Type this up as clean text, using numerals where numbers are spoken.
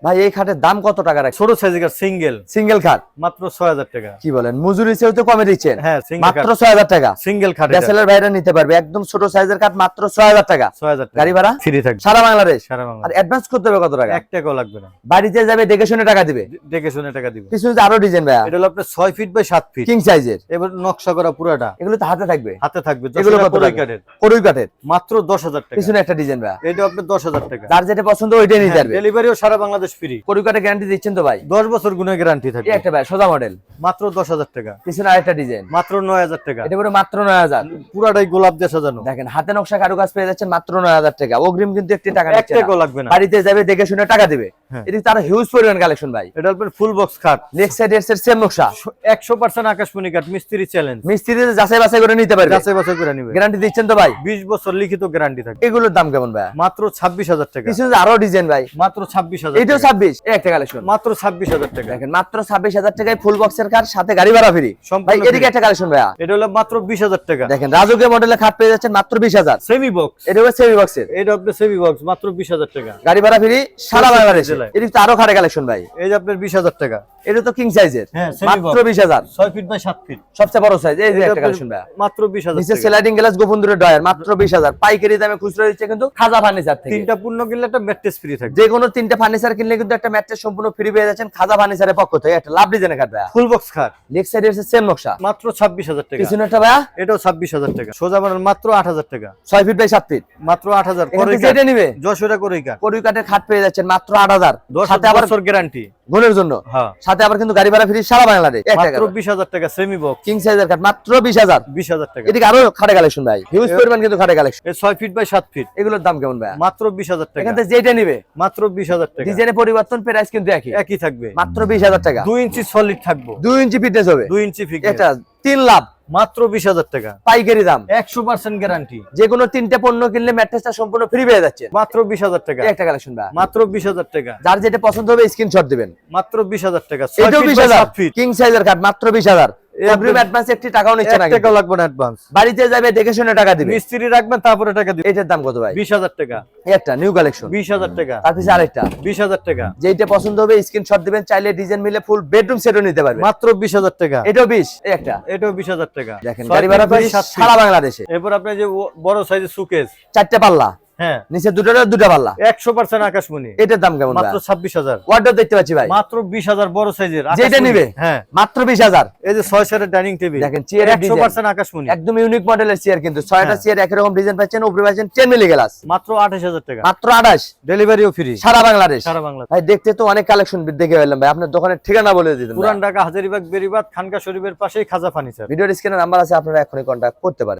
ভাই এই খাটের দাম কত টাকা রাখছেন? ছোট সাইজের সিঙ্গেল খাট মাত্র 6000 টাকা। কি বলেন, মজুরি চেয়েও তো কমে দিচ্ছেন। হ্যাঁ, সিঙ্গেল মাত্র 6000 টাকা। সিঙ্গেল খাট ব্যাচেলর ভাইরা নিতে পারবে, একদম ছোট সাইজের খাট মাত্র 6000 টাকা। 6000 টাকা গাড়ি ভাড়া ফ্রি থাকবে সারা বাংলাদেশ। সারা বাংলা। আর অ্যাডভান্স করতে হবে কত টাকা? 1 টাকাও লাগবে না। বাড়িতে যাবে দেখে শুনে টাকা দিবে। দেখে শুনে টাকা দিবে। পিছনে যে আরো ডিজাইন ভাইয়া, এটা হলো আপনার 6 ফিট বাই 7 ফিট কিং সাইজের। এবার নকশা করা পুরাটা। এগুলো তো হাতে থাকবে। হাতে থাকবে। এগুলো কত কোরই টাকা? কাঠের। কোরই কাঠের মাত্র 10000 টাকা। পিছনে একটা ডিজাইন ভাইয়া, এটা আপনার 10000 টাকা। যার যেটা পছন্দ ওইটাই নিতে পারবে। ডেলিভারিও সারা বাংলাদেশ ফ্রি। কোরই কাঠের গ্যারান্টি দিচ্ছেন তো ভাই? 10 বছর গুণে গ্যারান্টি থাকবে। এই একটা ভাই সোজা মডেল, মাত্র 10000 টাকা। পিছনে আরেকটা ডিজাইন, মাত্র 9000 টাকা। এটা পুরো মাত্র 9000। পুরাটাই গোলাপ দিয়ে সাজানো। দেখেন হাতে নকশা কারুকাজ পেয়ে যাচ্ছেন মাত্র 9000 টাকা। অগ্রিম কিন্তু একটি টাকা 1 নিচ্ছে না। টাকাও লাগবে না। বাড়িতে যাবে দেখে শুনে টাকা দিবে। হ্যাঁ। এদিকে তার হিউজ পরিমাণ কালেকশন ভাই। এটা আপনার ফুল বক্স খাট। নেক্সট সাইড এর সেম নকশা, 100% আকাশমণি কাঠ, মিস্ত্রি চ্যালেঞ্জ। মিস্ত্রিতে যাচাই বাছাই করে নিতে পারবে। যাচাই বাছাই করে নিবে। গ্যারান্টি দিচ্ছেন তো ভাই? 20 বছর লিখিত গ্যারান্টি থাকবে। এগুলোর দাম কেমন ভাই? মাত্র 26000 টাকা। পিছনে যে আরো ডিজাইন ভাই, মাত্র 26000 এটাও টাকা। 26। এই একটা কালেকশন মাত্র 26000 টাকা। দেখেন মাত্র 26000 টাকায় ফুল বক্সের কার সাথে গাড়ি ভাড়া ফ্রি। সম্পূর্ণ ভাই free। এদিকে একটা কালেকশন ভাইয়া, এটা হলো মাত্র 20000 টাকা। দেখেন রাজকীয় মডেলের খাট পেয়ে যাচ্ছেন মাত্র 20000। Semi box. এটা হচ্ছে সেমি বক্সের, এটা আপনার সেমি বক্স মাত্র 20000 টাকা। গাড়ি ভাড়া ফ্রি সারা বাংলাদেশে। জেলায়। এদিকে তো আরো খাটে কালেকশন ভাই, এই যে আপনার 20000 টাকা। এটা তো কিং সাইজের, হ্যাঁ, semi মাত্র box। 20000। 6 ফিট বাই 7 ফিট সবচেয়ে বড় সাইজ। এই যে এটা একটা আপনার কালেকশন ভাইয়া, মাত্র 20000 নিচে টাকা। স্লাইডিং গ্লাস গোপন দূরে ডয়ার মাত্র 20000। পাইকারি দামে খুচরা দিচ্ছে কিন্তু খাজা ফার্নিচার থেকে। তিনটা পূর্ণ কিনলে একটা ম্যাট্রেস ফ্রি থাকবে। যে কোনো তিনটা ফার্নিচার কিনলে কিন্তু একটা ম্যাট্রেস সম্পূর্ণ ফ্রি পেয়ে যাচ্ছেন খাজা ফার্নিচারের পক্ষ থেকে। একটা লাভ ডিজাইনের খাট ভাইয়া, ফুল বক্স খাট। নেক্সট সাইড এর সেম নকশা, মাত্র 26000 টাকা। পিছনে একটা ভাইয়া এটাও 26000 টাকা। সোজা বানান মাত্র 8000 টাকা। 6 ফিট বাই 7 ফিট, মাত্র 8000 এখান করে থেকে যেটা নিবে যশোরা করে কাট। কোরই কাঠের খাট পেয়ে যাচ্ছেন মাত্র 8000। 10 সাথে আবার বছর গ্যারান্টি। গুণের জন্য, হ্যাঁ, সাথে আবার কিন্তু গাড়ি ভাড়া ফ্রি সারা বাংলাদেশ। মাত্র 20000 টাকা সেমি বক্স। কিং সাইজের খাট মাত্র 20000। 20000 টাকা। এদিকে আরো খাটে কালেকশন ভাই, হিউজ পরিমাণ কিন্তু খাটে কালেকশন। এই 6 ফিট বাই 7 ফিট এগুলোর দাম কেমন ভাই? মাত্র 20000 টাকা। এখান থেকে যেটা নিবে মাত্র 20000 টাকা। ডিজাইনে পরিবর্তন, প্রাইস কিন্তু একই একই থাকবে। মাত্র 20000 টাকা। 2 ইঞ্চি সলিড থাকবো। 2 ইঞ্চি ফিটনেস হবে, 2 ইঞ্চি ফিট। এটা 3 লাভ মাত্র 20000 টাকা। পাইকারি দাম। 100% গ্যারান্টি। যে কোনো তিনটে পণ্য কিনলে ম্যাট্রেসটা সম্পূর্ণ ফ্রি পেয়ে যাচ্ছে। মাত্র 20000 টাকা। একটা কালেকশন ভাই, মাত্র 20000 টাকা। যার যেটা পছন্দ হবে স্ক্রিনশট দিবেন। মাত্র 20000 টাকা। এটাও 20000। কিং সাইজের খাট মাত্র 20000। এই অগ্রিম অ্যাডভান্স একটি টাকাও নিচ্ছে না, 1 টাকাও লাগবে না অ্যাডভান্স। বাড়িতে যাবে দেখে শুনে টাকা দিবে। মিস্ত্রি রাখবেন তারপরে টাকা দিবেন। এটার দাম কত ভাই? 20000 টাকা। এই একটা নিউ কালেকশন, 20000 টাকা। তার পিছনে আরেকটা, 20000 টাকা। যেটা পছন্দ হবে স্ক্রিনশট দিবেন। চাইলে ডিজাইন মিলে ফুল বেডরুম সেটও নিতে পারবে মাত্র 20000 টাকা। এটাও 20। এই একটা এটাও 20000 টাকা। দেখেন 6 গাড়ি ভাড়া ফিট বাই ফ্রি 7 ফিট। সারা বাংলাদেশে। এরপর আপনি যে বড় সাইজের সুকেস। 4টে পাল্লা, হ্যাঁ, নিচে দুটা পাল্লা। 100% আকাশমণি। এটার দাম কেমন ভাই? মাত্র 26000। ওয়ার্ডরোব দেখতে পাচ্ছি ভাই, মাত্র 20000 বড় সাইজের। যেটা নিবে হ্যাঁ, মাত্র 20000। এই যে 6 সেটের ডাইনিং টেবিল। দেখেন চেয়ারের 100% আকাশমণি। একদম ইউনিক মডেলের চেয়ার, কিন্তু 6টা হ্যাঁ। চেয়ার একই রকম ডিজাইন পাচ্ছেন। উপরে পাচ্ছেন 10 মিলি গ্লাস, মাত্র 28000 টাকা। মাত্র 28। ডেলিভারিও ফ্রি সারা বাংলাদেশ। সারা বাংলা। ভাই দেখতে তো অনেক কালেকশন দেখে ফেললাম ভাই, আপনার দোকানের ঠিকানা বলে দিতেন। পুরান ঢাকা হাজারীবাগ বেরিবাদ খানকা শরীফের পাশেই খাজা ফার্নিচার। ভিডিওর স্ক্রিনে নাম্বার আছে, আপনারা এখনই কন্টাক্ট করতে পারেন।